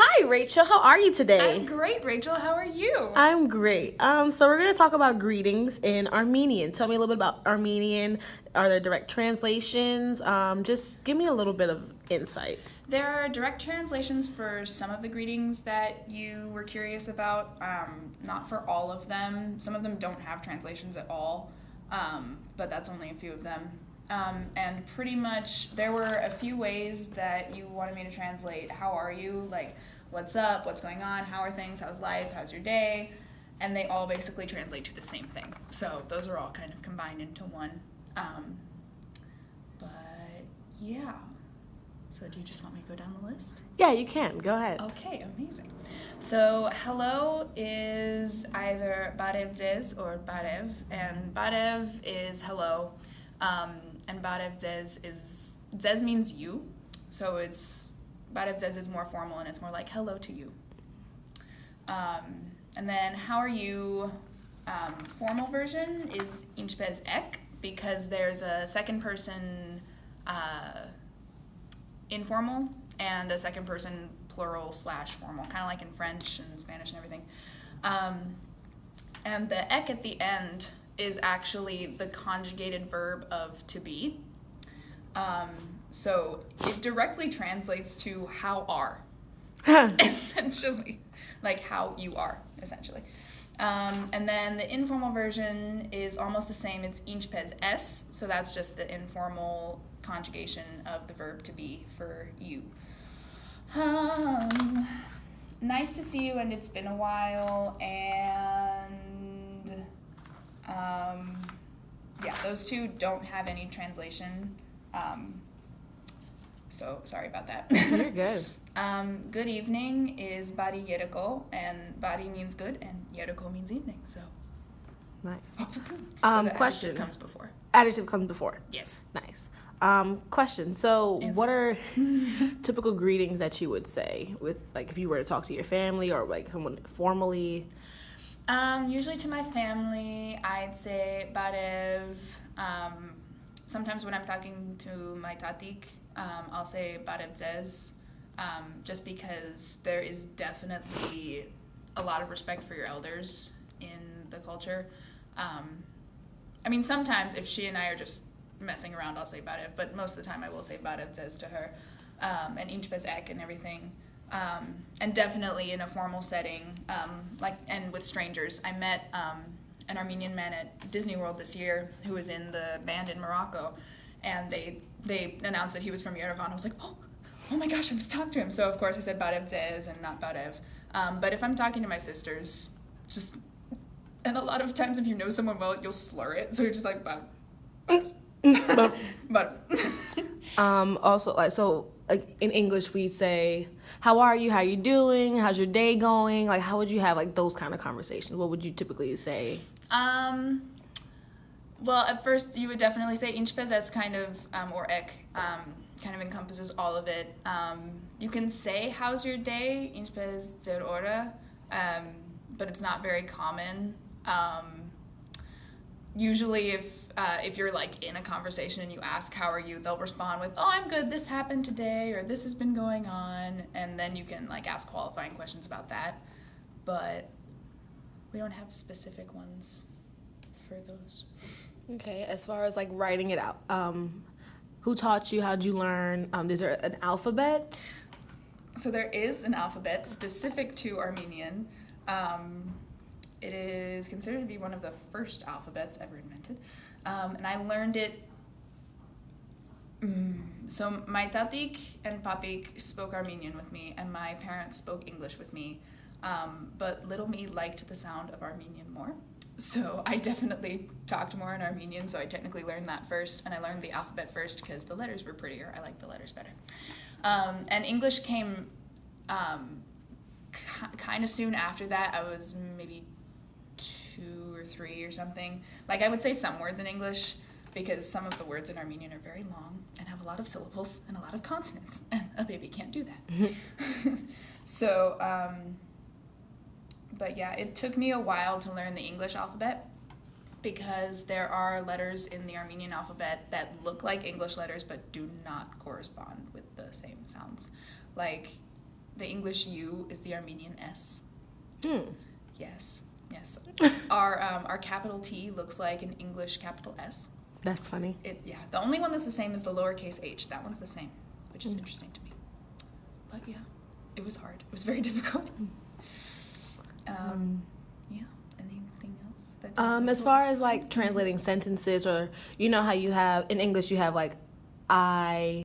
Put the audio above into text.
Hi, Rachel. How are you today? I'm great, Rachel. How are you? I'm great. So we're going to talk about greetings in Armenian. Tell me a little bit about Armenian. Are there direct translations? Just give me a little bit of insight. There are direct translations for some of the greetings that you were curious about, not for all of them. Some of them don't have translations at all, but that's only a few of them. And pretty much there were a few ways that you wanted me to translate how are you, like what's up, what's going on, how are things, how's life, how's your day, and they all basically translate to the same thing. So those are all kind of combined into one. But yeah. So do you just want me to go down the list? Yeah, you can. Go ahead. Okay, amazing. So hello is either barev dzez or barev, and barev is hello, and barev dzez means you, so it's barev dzez is more formal and it's more like hello to you. And then how are you, formal version is inchpez ek, because there's a second person informal and a second person plural / formal, kind of like in French and Spanish and everything. And the ek at the end is actually the conjugated verb of to be. So it directly translates to how are, essentially, like how you are, essentially. And then the informal version is almost the same. It's inchpez s, so that's just the informal conjugation of the verb to be for you. Nice to see you, and it's been a while, and yeah, those two don't have any translation, so sorry about that. You're good. Good evening is bari yeriko, and bari means good and yeriko means evening, so Nice. so the Question. adjective comes before. Adjective comes before. Yes. Nice. Question. So Answer. what are typical greetings that you would say with, like, if you were to talk to your family or like someone formally? Usually to my family, I'd say barev. Sometimes when I'm talking to my tatik, I'll say barev dzez, just because there is definitely a lot of respect for your elders in the culture. I mean, sometimes if she and I are just messing around, I'll say barev, but most of the time I will say barev dzez to her, and inchpez ek and everything. And definitely in a formal setting, and with strangers. I met an Armenian man at Disney World this year who was in the band in Morocco, and they announced that he was from Yerevan. I was like, oh my gosh, I must talk to him. So of course I said barev dzez and not barev. But if I'm talking to my sisters, and a lot of times if you know someone well, you'll slur it, so you're just like, but Also, like in English we say, how are you, how you doing, how's your day going, like how would you have like those kind of conversations? What would you typically say? Well, at first you would definitely say inchpez es kind of, or ek, kind of encompasses all of it. You can say how's your day, inchpez zer ora, but it's not very common. Usually if you're like in a conversation and you ask how are you, they'll respond with, oh, I'm good, this happened today, or this has been going on, and then you can like ask qualifying questions about that. But we don't have specific ones for those. Okay, as far as like writing it out, who taught you, how'd you learn? Is there an alphabet? So there is an alphabet specific to Armenian. It is considered to be one of the first alphabets ever invented. And I learned it. So my tatik and papik spoke Armenian with me, and my parents spoke English with me. But little me liked the sound of Armenian more. So I definitely talked more in Armenian, so I technically learned that first, and I learned the alphabet first because the letters were prettier. I liked the letters better. And English came kind of soon after that. I was maybe 2 or 3 or something. Like, I would say some words in English because some of the words in Armenian are very long and have a lot of syllables and a lot of consonants, and a baby can't do that. So, but yeah, it took me a while to learn the English alphabet because there are letters in the Armenian alphabet that look like English letters but do not correspond with the same sounds. Like, the English U is the Armenian S. Yes. Our capital T looks like an English capital S. That's funny. The only one that's the same is the lowercase h. That one's the same, which is interesting to me. But yeah, it was hard. It was very difficult. Anything else? As far as like translating sentences, or you know how you have in English you have like I